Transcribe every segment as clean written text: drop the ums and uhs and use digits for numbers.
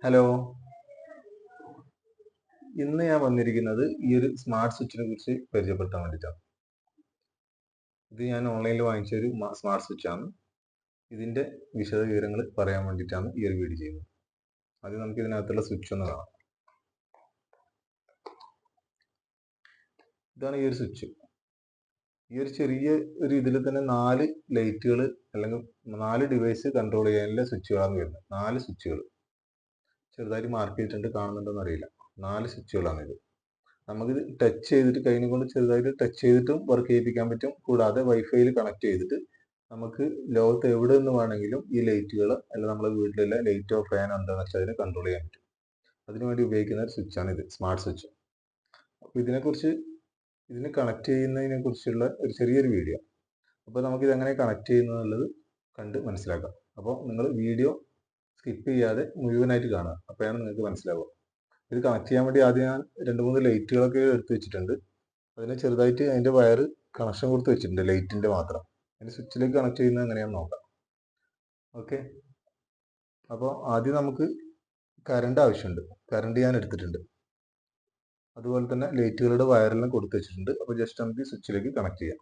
Hello. ഇന്ന് ഞാൻ വന്നിരിക്കുന്നത് ഈ ഒരു സ്മാർട്ട് സ്വിച്ചിനെ കുറിച്ച് പരിചയപ്പെടുത്താൻ വേണ്ടിയിട്ടാണ്. ഇത് ഞാൻ ഓൺലൈനിൽ വാങ്ങിച്ച ഒരു സ്മാർട്ട് സ്വിച്ചാണ്. ഇതിന്റെ വിശദവിവരങ്ങൾ പറയാൻ വേണ്ടിയിട്ടാണ് ഈ ഒരു വീഡിയോ ചെയ്യുന്നത്. ആദ്യം നമുക്ക് ഇതിനകത്തുള്ള സ്വിച്ച് ഒന്ന് കാണാം. ഇതാണ് ഈ ഒരു സ്വിച്ച്. ഈ ഒരു ചെറിയ ഒരു ഇതിൽ തന്നെ 4 ലൈറ്റുകൾ അല്ലെങ്കിൽ 4 ഡിവൈസ് കൺട്രോൾ ചെയ്യാനുള്ള സ്വിച്ചുകളാണ് വരുന്നത്. 4 സ്വിച്ചുകൾ ചെറുതായിട്ട് മാർക്ക് ചെയ്തിട്ടുണ്ട്, കാണുന്നുണ്ടോന്ന് അറിയില്ല. 4 സ്വിച്ചുകളാണ് ഇത്. നമുക്കിത് ടച്ച് ചെയ്തിട്ട് കൈനെ കൊണ്ട് ചെറുതായിട്ട് ടച്ച് ചെയ്തിട്ടും വർക്ക് ചെയ്യിപ്പിക്കാൻ പറ്റും. കൂടാതെ വൈഫൈയിൽ കണക്ട് ചെയ്തിട്ട് നമുക്ക് ലോകത്ത് എവിടെ നിന്ന് വേണമെങ്കിലും ഈ ലൈറ്റുകൾ അല്ലെങ്കിൽ നമ്മുടെ വീട്ടിലുള്ള ലൈറ്റോ ഫാൻ എന്താണെന്ന് വെച്ചാൽ അതിനെ കൺട്രോൾ ചെയ്യാൻ പറ്റും. അതിനുവേണ്ടി ഉപയോഗിക്കുന്ന ഒരു സ്വിച്ചാണ് ഇത്, സ്മാർട്ട് സ്വിച്ച്. അപ്പോൾ ഇതിനെ കണക്ട് ചെയ്യുന്നതിനെ കുറിച്ചുള്ള ഒരു ചെറിയൊരു വീഡിയോ. അപ്പോൾ നമുക്ക് ഇതെങ്ങനെ കണക്ട് ചെയ്യുന്നത് കണ്ട് മനസ്സിലാക്കാം. അപ്പോൾ നിങ്ങൾ വീഡിയോ സ്കിപ്പ് ചെയ്യാതെ മുഴുവനായിട്ട് കാണുക, അപ്പോഴാണ് നിങ്ങൾക്ക് മനസ്സിലാവുക. ഇത് കണക്ട് ചെയ്യാൻ വേണ്ടി ആദ്യം ഞാൻ 2-3 ലൈറ്റുകളൊക്കെ എടുത്ത് വെച്ചിട്ടുണ്ട്. അതിന് ചെറുതായിട്ട് അതിൻ്റെ വയർ കണക്ഷൻ കൊടുത്ത് വെച്ചിട്ടുണ്ട്, ലൈറ്റിൻ്റെ മാത്രം. അതിന് സ്വിച്ചിലേക്ക് കണക്ട് ചെയ്യുന്നത് എങ്ങനെയാണെന്ന് നോക്കാം. ഓക്കെ. അപ്പോൾ ആദ്യം നമുക്ക് കറണ്ട് ആവശ്യമുണ്ട്. കറണ്ട് ഞാൻ എടുത്തിട്ടുണ്ട്. അതുപോലെ തന്നെ ലൈറ്റുകളുടെ വയറെല്ലാം കൊടുത്ത് വെച്ചിട്ടുണ്ട്. അപ്പോൾ ജസ്റ്റ് നമുക്ക് സ്വിച്ചിലേക്ക് കണക്ട് ചെയ്യാം.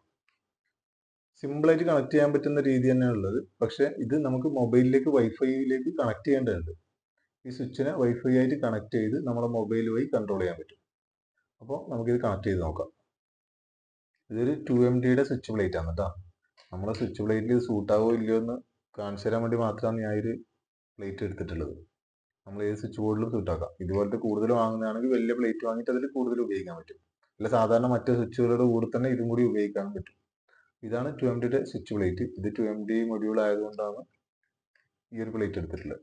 സിമ്പിളായിട്ട് കണക്ട് ചെയ്യാൻ പറ്റുന്ന രീതി തന്നെയാണ് ഉള്ളത്. പക്ഷേ ഇത് നമുക്ക് മൊബൈലിലേക്ക് വൈഫൈയിലേക്ക് കണക്ട് ചെയ്യേണ്ടതുണ്ട്. ഈ സ്വിച്ചിനെ വൈഫൈ ആയിട്ട് കണക്ട് ചെയ്ത് നമ്മുടെ മൊബൈൽ വഴി കൺട്രോൾ ചെയ്യാൻ പറ്റും. അപ്പോൾ നമുക്കിത് കണക്ട് ചെയ്ത് നോക്കാം. ഇതൊരു 2MDയുടെ സ്വിച്ച് പ്ലേറ്റ് ആണ് കേട്ടോ. നമ്മളെ സ്വിച്ച് പ്ലേറ്റിൽ ഇത് സൂട്ടാവോ ഇല്ലയോ എന്ന് കാണിച്ചു തരാൻ വേണ്ടി മാത്രമാണ് ഞാൻ ഒരു പ്ലേറ്റ് എടുത്തിട്ടുള്ളത്. നമ്മൾ ഏത് സ്വിച്ച് ബോർഡിലും സൂട്ടാക്കാം. ഇതുപോലത്തെ കൂടുതൽ വാങ്ങുന്നതാണെങ്കിൽ വലിയ പ്ലേറ്റ് വാങ്ങിയിട്ട് അതിൽ കൂടുതൽ ഉപയോഗിക്കാൻ പറ്റും. അല്ല സാധാരണ മറ്റു സ്വിച്ചുകളുടെ കൂടെ തന്നെ ഇതും കൂടി ഉപയോഗിക്കാൻ പറ്റും. ഇതാണ് 2MDയുടെ സ്വിച്ച് പ്ലേറ്റ്. ഇത് 2MD മൊഡ്യൂൾ ആയതുകൊണ്ടാണ് ഈ ഒരു പ്ലേറ്റ് എടുത്തിട്ടുള്ളത്.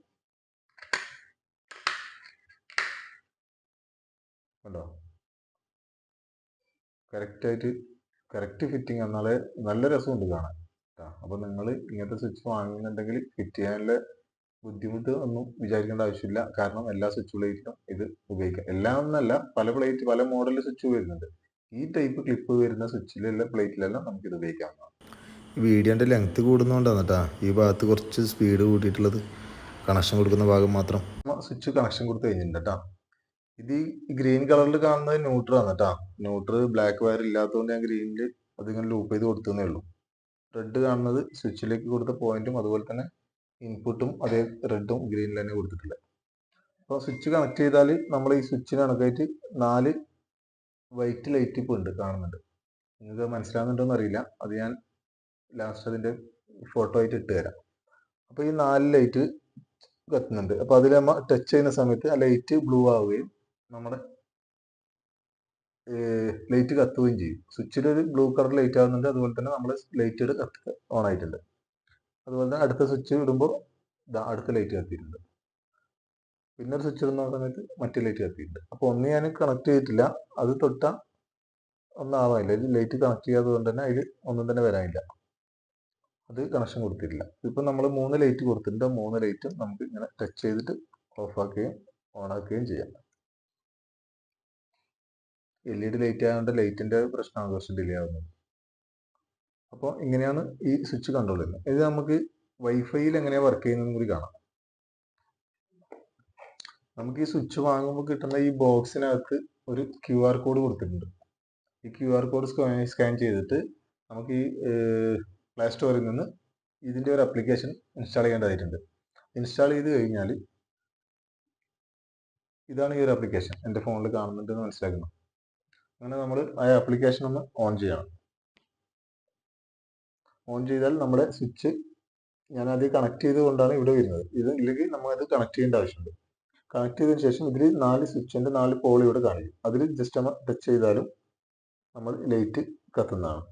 കണ്ടോ, കറക്റ്റ് ഫിറ്റിംഗ് എന്നാലേ നല്ല രസമുണ്ട് കാണാൻ. അപ്പോൾ നിങ്ങൾ ഇങ്ങനത്തെ സ്വിച്ച് വാങ്ങുന്നുണ്ടെങ്കിൽ ഫിറ്റ് ചെയ്യാനുള്ള ബുദ്ധിമുട്ട് ഒന്നും വിചാരിക്കേണ്ട ആവശ്യമില്ല. കാരണം എല്ലാ സ്വിച്ച് പ്ലേറ്റിലും ഇത് ഉപയോഗിക്കാം. എല്ലാം ഒന്നല്ല, പല മോഡൽ സ്വിച്ച് വരുന്നുണ്ട്. ഈ ടൈപ്പ് ക്ലിപ്പ് വരുന്ന സ്വിച്ചിലുള്ള പ്ലേറ്റിലെല്ലാം നമുക്കിത് ഉപയോഗിക്കാവുന്നതാണ്. വീഡിയോൻ്റെ ലെങ്ത് കൂടുന്നതുകൊണ്ടാണ് കേട്ടോ ഈ ഭാഗത്ത് കുറച്ച് സ്പീഡ് കൂട്ടിയിട്ടുള്ളത്. കണക്ഷൻ കൊടുക്കുന്ന ഭാഗം മാത്രം. സ്വിച്ച് കണക്ഷൻ കൊടുത്ത് കഴിഞ്ഞിട്ടുണ്ട് കേട്ടോ. ഇത് ഈ ഗ്രീൻ കളറിൽ കാണുന്നത് ന്യൂട്രാണ് കേട്ടോ. ന്യൂട്രൽ ബ്ലാക്ക് വയർ ഇല്ലാത്തതുകൊണ്ട് ഞാൻ ഗ്രീനിൽ അതിങ്ങനെ ലൂപ്പ് ചെയ്ത് കൊടുത്തതേ ഉള്ളൂ. റെഡ് കാണുന്നത് സ്വിച്ചിലേക്ക് കൊടുത്ത പോയിന്റും അതുപോലെ തന്നെ ഇൻപുട്ടും അതേ റെഡും ഗ്രീനിൽ തന്നെ കൊടുത്തിട്ടില്ല. അപ്പോൾ സ്വിച്ച് കണക്ട് ചെയ്താൽ നമ്മൾ ഈ സ്വിച്ചിന് കണക്കായിട്ട് 4 വൈറ്റ് ലൈറ്റ് ഇപ്പോൾ ഉണ്ട്, കാണുന്നുണ്ട്. നിങ്ങൾക്ക് മനസ്സിലാകുന്നുണ്ടോന്ന് അറിയില്ല. അത് ഞാൻ ലാസ്റ്റ് അതിൻ്റെ ഫോട്ടോ ആയിട്ട് ഇട്ട് തരാം. അപ്പോൾ ഈ 4 ലൈറ്റ് കത്തുന്നുണ്ട്. അപ്പോൾ അതിൽ നമ്മൾ ടച്ച് ചെയ്യുന്ന സമയത്ത് ആ ലൈറ്റ് ബ്ലൂ ആവുകയും നമ്മുടെ ലൈറ്റ് കത്തുകയും ചെയ്യും. സ്വിച്ചിൽ ഒരു ബ്ലൂ കളർ ലൈറ്റ് ആവുന്നുണ്ട്. അതുപോലെ തന്നെ നമ്മൾ ലൈറ്റ് ഓൺ ആയിട്ടുണ്ട്. അതുപോലെ തന്നെ അടുത്ത സ്വിച്ച് ഇടുമ്പോൾ അടുത്ത ലൈറ്റ് കത്തിയിട്ടുണ്ട്. പിന്നെ ഒരു സ്വിച്ച് ഇടുന്ന സമയത്ത് മറ്റേ ലൈറ്റ് കത്തിയിട്ടുണ്ട്. അപ്പോൾ ഒന്ന് ഞാൻ കണക്ട് ചെയ്തിട്ടില്ല, അത് തൊട്ടാൽ ഒന്നും ആവാനില്ല. ലൈറ്റ് കണക്ട് ചെയ്യാത്തത് കൊണ്ട് തന്നെ അതിൽ ഒന്നും തന്നെ വരാനില്ല. അത് കണക്ഷൻ കൊടുത്തിട്ടില്ല. ഇപ്പം നമ്മൾ 3 ലൈറ്റ് കൊടുത്തിട്ടുണ്ട്. 3 ലൈറ്റും നമുക്ക് ഇങ്ങനെ ടച്ച് ചെയ്തിട്ട് ഓഫാക്കുകയും ഓണാക്കുകയും ചെയ്യാം. LED ലൈറ്റ് ആയതുകൊണ്ട് ലൈറ്റിൻ്റെ പ്രശ്നമാണ് കുറച്ച് ഡിലേ ആവുന്നത്. അപ്പോൾ ഇങ്ങനെയാണ് ഈ സ്വിച്ച് കൺട്രോൾ ചെയ്യുന്നത്. ഇത് നമുക്ക് വൈഫൈയിൽ എങ്ങനെയാണ് വർക്ക് ചെയ്യുന്നതെന്ന് കൂടി കാണാം. നമുക്ക് ഈ സ്വിച്ച് വാങ്ങുമ്പോൾ കിട്ടുന്ന ഈ ബോക്സിനകത്ത് ഒരു QR കോഡ് കൊടുത്തിട്ടുണ്ട്. ഈ QR കോഡ് സ്കാൻ ചെയ്തിട്ട് നമുക്ക് ഈ പ്ലേ സ്റ്റോറിൽ നിന്ന് ഇതിൻ്റെ ഒരു ആപ്ലിക്കേഷൻ ഇൻസ്റ്റാൾ ചെയ്യേണ്ടതായിട്ടുണ്ട്. ഇൻസ്റ്റാൾ ചെയ്ത് കഴിഞ്ഞാൽ ഇതാണ് ഈ ഒരു ആപ്ലിക്കേഷൻ. എൻ്റെ ഫോണിൽ കാണുന്നുണ്ടെന്ന് മനസ്സിലാക്കുന്നു. അങ്ങനെ നമ്മൾ ആ ആപ്ലിക്കേഷൻ ഒന്ന് ഓൺ ചെയ്യണം. ഓൺ ചെയ്താൽ നമ്മുടെ സ്വിച്ച് ഞാൻ ആദ്യം കണക്ട് ചെയ്തുകൊണ്ടാണ് ഇവിടെ വരുന്നത്. ഇത് ഇല്ലെങ്കിൽ നമ്മളത് കണക്ട് ചെയ്യേണ്ട ആവശ്യമുണ്ട്. കണക്ട് ചെയ്തതിന് ശേഷം ഇതിൽ 4 സ്വിച്ചിൻ്റെ 4 പോൾ ഇവിടെ കാണിക്കും. അതിൽ ജസ്റ്റ് നമ്മൾ ടച്ച് ചെയ്താലും നമ്മൾ ലൈറ്റ് കത്തുന്നതാണ്.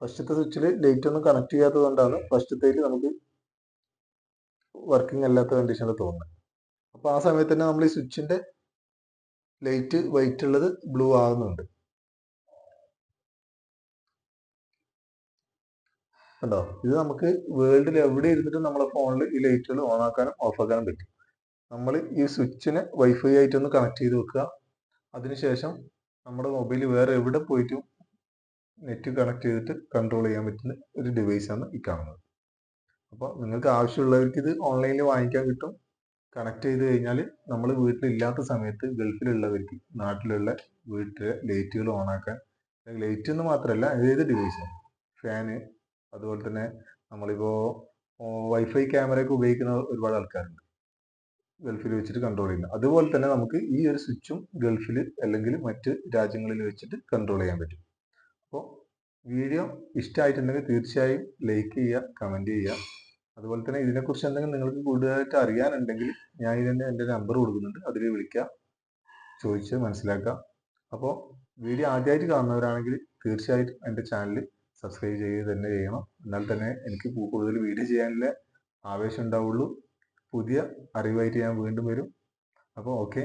ഫസ്റ്റത്തെ സ്വിച്ചിൽ ലൈറ്റ് ഒന്നും കണക്ട് ചെയ്യാത്തത് കൊണ്ടാണ് ഫസ്റ്റത്തേക്ക് നമുക്ക് വർക്കിംഗ് അല്ലാത്ത കണ്ടീഷനിൽ തോന്നുന്നത്. അപ്പോൾ ആ സമയത്ത് തന്നെ നമ്മൾ ഈ സ്വിച്ചിൻ്റെ ലൈറ്റ് വൈറ്റ് ഉള്ളത് ബ്ലൂ ആകുന്നുണ്ട്. കണ്ടോ, ഇത് നമുക്ക് വേൾഡിൽ എവിടെ ഇരുന്നിട്ടും നമ്മളെ ഫോണിൽ ഈ ലൈറ്റുകൾ ഓൺ ആക്കാനും ഓഫ് ആക്കാനും പറ്റും. നമ്മൾ ഈ സ്വിച്ചിനെ വൈഫൈ ആയിട്ടൊന്ന് കണക്ട് ചെയ്ത് വെക്കുക. അതിനുശേഷം നമ്മുടെ മൊബൈൽ വേറെ എവിടെ പോയിട്ടും നെറ്റ് കണക്ട് ചെയ്തിട്ട് കൺട്രോൾ ചെയ്യാൻ പറ്റുന്ന ഒരു ഡിവൈസാണ് ഈ കാണുന്നത്. അപ്പോൾ നിങ്ങൾക്ക് ആവശ്യമുള്ളവർക്ക് ഇത് ഓൺലൈനിൽ വാങ്ങിക്കാൻ കിട്ടും. കണക്ട് ചെയ്ത് കഴിഞ്ഞാൽ നമ്മൾ വീട്ടിലില്ലാത്ത സമയത്ത് ഗൾഫിലുള്ളവർക്ക് നാട്ടിലുള്ള വീട്ടിലെ ലൈറ്റുകൾ ഓണാക്കാൻ, ലൈറ്റ് എന്ന് മാത്രമല്ല ഏത് ഡിവൈസും, ഫാന്, അതുപോലെ തന്നെ നമ്മളിപ്പോൾ വൈഫൈ ക്യാമറയൊക്കെ ഉപയോഗിക്കുന്ന ഒരുപാട് ആൾക്കാരുണ്ട് ഗൾഫിൽ വെച്ചിട്ട് കൺട്രോൾ ചെയ്യുന്നത്. അതുപോലെ തന്നെ നമുക്ക് ഈ ഒരു സ്വിച്ചും ഗൾഫിൽ അല്ലെങ്കിൽ മറ്റ് രാജ്യങ്ങളിൽ വെച്ചിട്ട് കൺട്രോൾ ചെയ്യാൻ പറ്റും. അപ്പോൾ വീഡിയോ ഇഷ്ടമായിട്ടുണ്ടെങ്കിൽ തീർച്ചയായും ലൈക്ക് ചെയ്യുക, കമൻറ്റ് ചെയ്യുക. അതുപോലെ തന്നെ ഇതിനെക്കുറിച്ച് എന്തെങ്കിലും നിങ്ങൾക്ക് കൂടുതലായിട്ട് അറിയാനുണ്ടെങ്കിൽ ഞാൻ ഇതിൻ്റെ എൻ്റെ നമ്പർ കൊടുക്കുന്നുണ്ട്, അതിൽ വിളിക്കുക, ചോദിച്ച് മനസ്സിലാക്കുക. അപ്പോൾ വീഡിയോ ആദ്യമായിട്ട് കാണുന്നവരാണെങ്കിൽ തീർച്ചയായിട്ടും എൻ്റെ ചാനൽ സബ്സ്ക്രൈബ് ചെയ്യുക തന്നെ ചെയ്യണം. എന്നാൽ തന്നെ എനിക്ക് കൂടുതൽ വീഡിയോ ചെയ്യാനുള്ള ആവേശം ഉണ്ടാവുള്ളൂ. പുതിയ അറിവായിട്ട് ഞാൻ വീണ്ടും വരും. അപ്പോൾ ഓക്കെ.